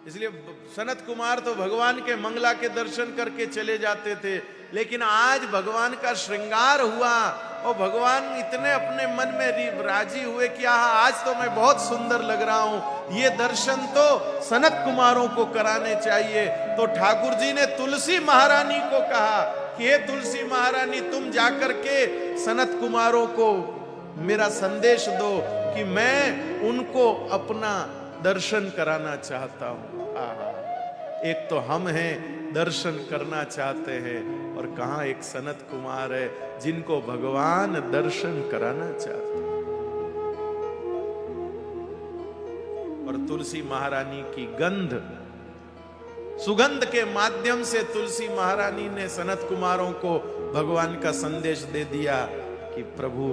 इसलिए सनत कुमार तो भगवान के मंगला के दर्शन करके चले जाते थे, लेकिन आज भगवान का श्रृंगार हुआ और भगवान इतने अपने मन में राजी हुए कि आज तो मैं बहुत सुंदर लग रहा हूं, ये दर्शन तो सनत कुमारों को कराने चाहिए। तो ठाकुर जी ने तुलसी महारानी को कहा कि हे तुलसी महारानी, तुम जाकर के सनत कुमारों को मेरा संदेश दो कि मैं उनको अपना दर्शन कराना चाहता हूं। एक तो हम हैं, दर्शन करना चाहते हैं, और कहां एक सनत कुमार है जिनको भगवान दर्शन कराना चाहते हैं। और तुलसी महारानी की गंध, सुगंध के माध्यम से तुलसी महारानी ने सनत कुमारों को भगवान का संदेश दे दिया कि प्रभु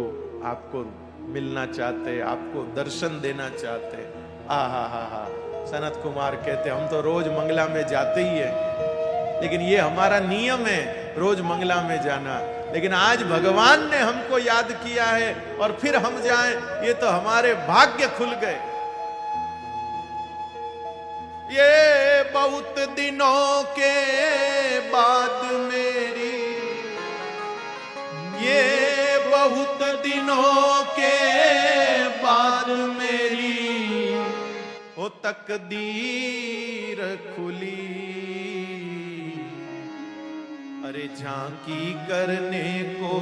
आपको मिलना चाहते, आपको दर्शन देना चाहते। हा सनत कुमार कहते हम तो रोज मंगला में जाते ही हैं, लेकिन ये हमारा नियम है रोज मंगला में जाना, लेकिन आज भगवान ने हमको याद किया है और फिर हम जाएं, ये तो हमारे भाग्य खुल गए। ये बहुत दिनों के बाद मेरी, ये बहुत दिनों के बाद मेरी वो तकदीर खुली, अरे झांकी करने को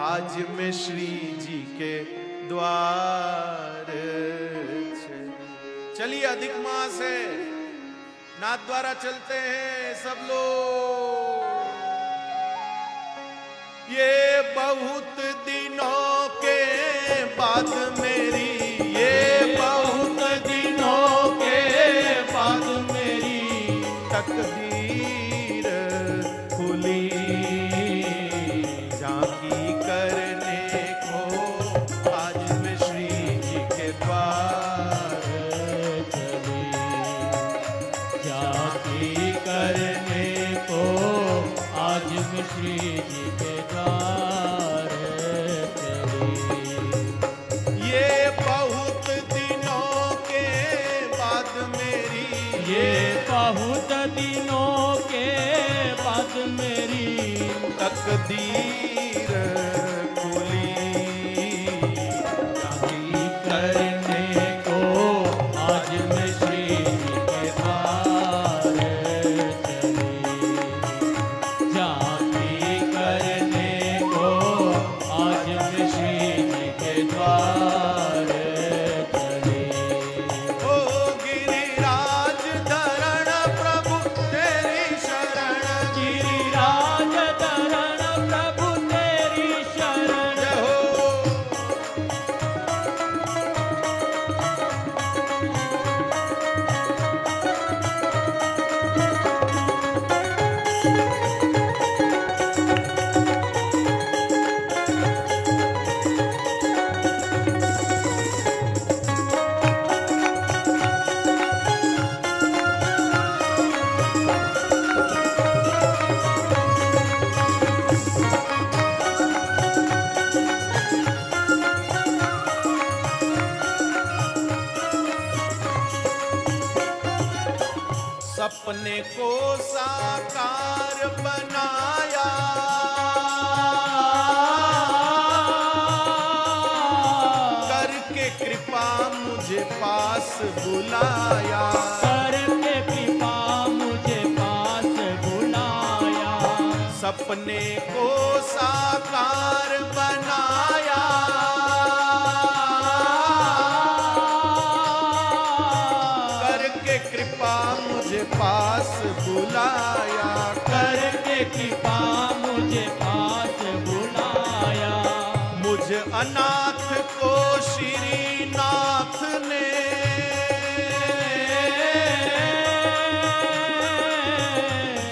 आज मैं श्री जी के द्वार। चलिए अधिक मास है, नाथ द्वारा चलते हैं सब लोग। ये बहुत दिनों के बाद मेरी, ये बहुत दिनों के बाद मेरी तकदीर खुली, झांकी करने को आज मैं श्री जी के द्वार चली, झांकी करने को आज मैं श्री जी के द्वार चली। ये बहुत दिनों के बाद मेरी, ये बहुत दिनों के बाद मेरी तकदीर खुली, झांकी करने को आज मैं श्री जी के द्वार चली, झांकी करने को आज मैं श्री जी के द्वार चली। ओ गिरिराज धरण प्रभु तेरी शरण, गिरिराज धरण प्रभु तेरी शरण, हो सपने को साकार बनाया, करके कृपा मुझे पास बुलाया, करके कृपा मुझे पास बुलाया, सपने को साकार बनाया, करके कृपा मुझे पास बुलाया, करके कृपा मुझे पास बुलाया, मुझ अनाथ को श्रीनाथ ने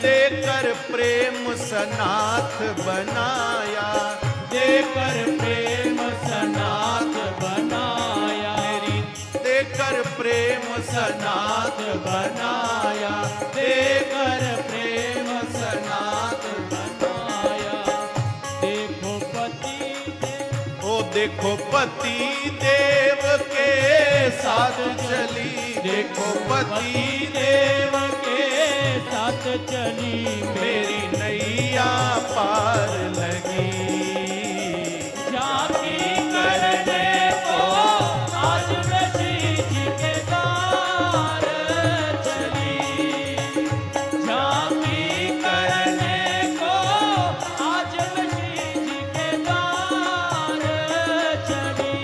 देकर प्रेम सनाथ बनाया, देकर प्रेम सनाथ बनाया, मेरी देकर प्रेम सनाथ बनाया, देकर प्रेम सनाथ बनाया। देखो पति ओ देखो पति देव के साथ चली देखो पति देव के साथ चली मेरी नैया पार लगी। झांकी करने को आज मैं श्री जी के द्वार चली। झांकी करने को आज मैं श्री जी के द्वार चली।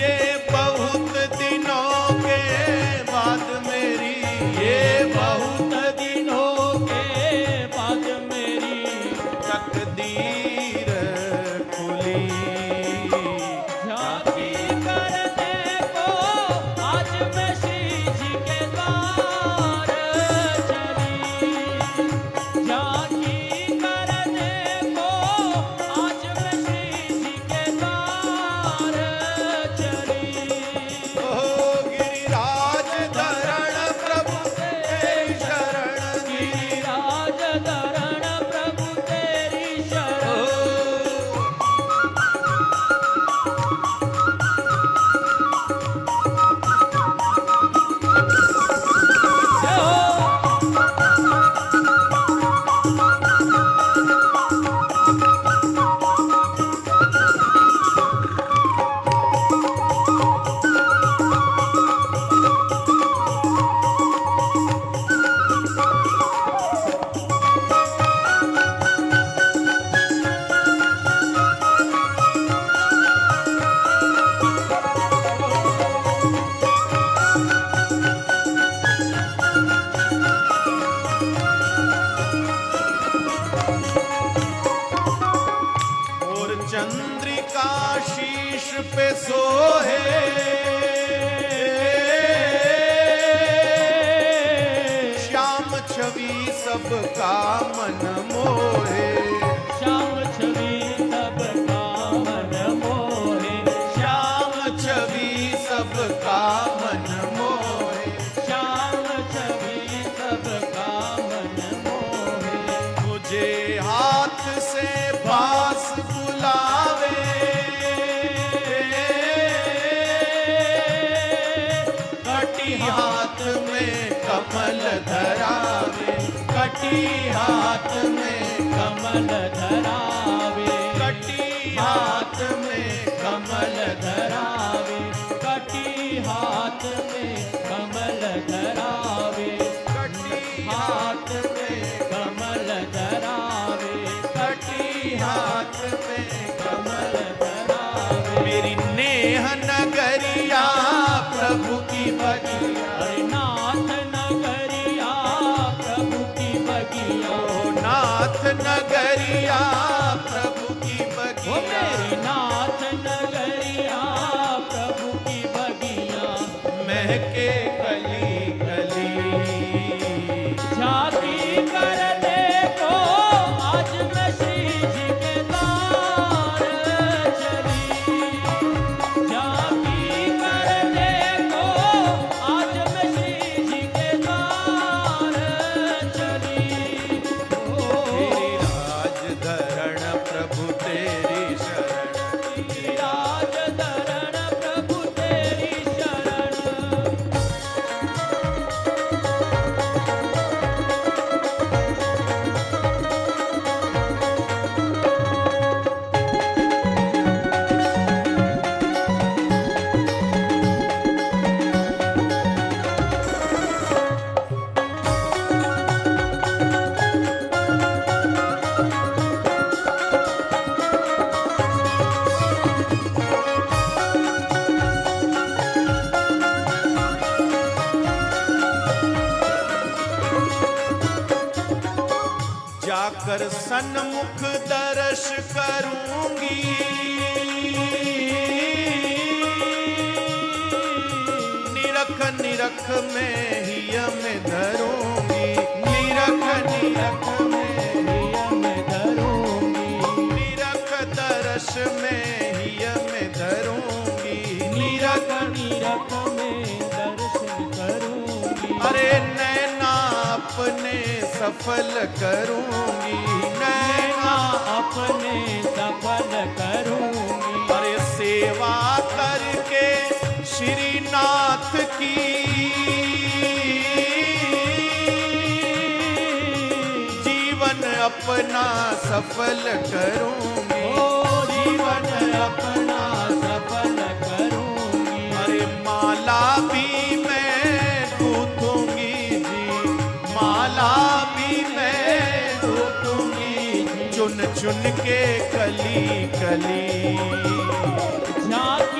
ये बहुत दिनों के बाद मेरी, ये बहुत दिनों के बाद मेरी तकदीर खुली। झांकी करने को आज मैं श्री जी के द्वार चली। झांकी करने को आज मैं श्री जी के द्वार चली। ओ गिरिराज धरण प्रभु तेरी शरण की। गिरिराज धरण प्रभु तेरी शरण। जय हो। और चंद्रिका शीश पे सोहे। श्याम छवि सबका मन मोहे। श्याम छवि सबका मन मोहे। श्याम छवि सबका मन मोहे। श्याम छवि सबका मन मोहे। मुझे हाथ से पास बुलावे। कटी हाथ में कमल धरावे। कटी हाथ में कमल धरावे। कटी हाथ में कमल धरावे। कटी हाथ में कमल धरावे। कटी हाथ में कमल धरावे। कटी हाथ में कमल धरावे। मेरी नेह नगरिया प्रभु की बगिया। हरे नाथ नगरिया प्रभु की बगिया। ओ नाथ नगरिया प्रभु की ओ बगिया। मेरी नाथ नगरिया प्रभु की बगिया। महके कली कली। झांकी करने को आज मैं श्री जी के द्वार चली। झांकी करने को आज मैं श्री जी के द्वार चली। गिरिराज धरण प्रभु तेरी शरण। गिरिराज धरण प्रभु तेरी शरण। जाकर सन्मुख दर्श करूंगी। निरख निरख में हिय में धरूंगी। निरख निरख में हिय में धरूंगी। निरख दर्श में हिय में धरूंगी। निरख निरख में दर्शन करूंगी। अरे नैना अपने सफल करूंगी। नैना अपने सफल करूंगी। अरे सेवा करके श्रीनाथ की अपना सफल करूंगी। ओ जीवन अपना सफल करूंगी। अरे माला भी मैं गूंथूंगी जी, माला भी मैं गूंथूंगी, चुन चुन के कली कली। झांक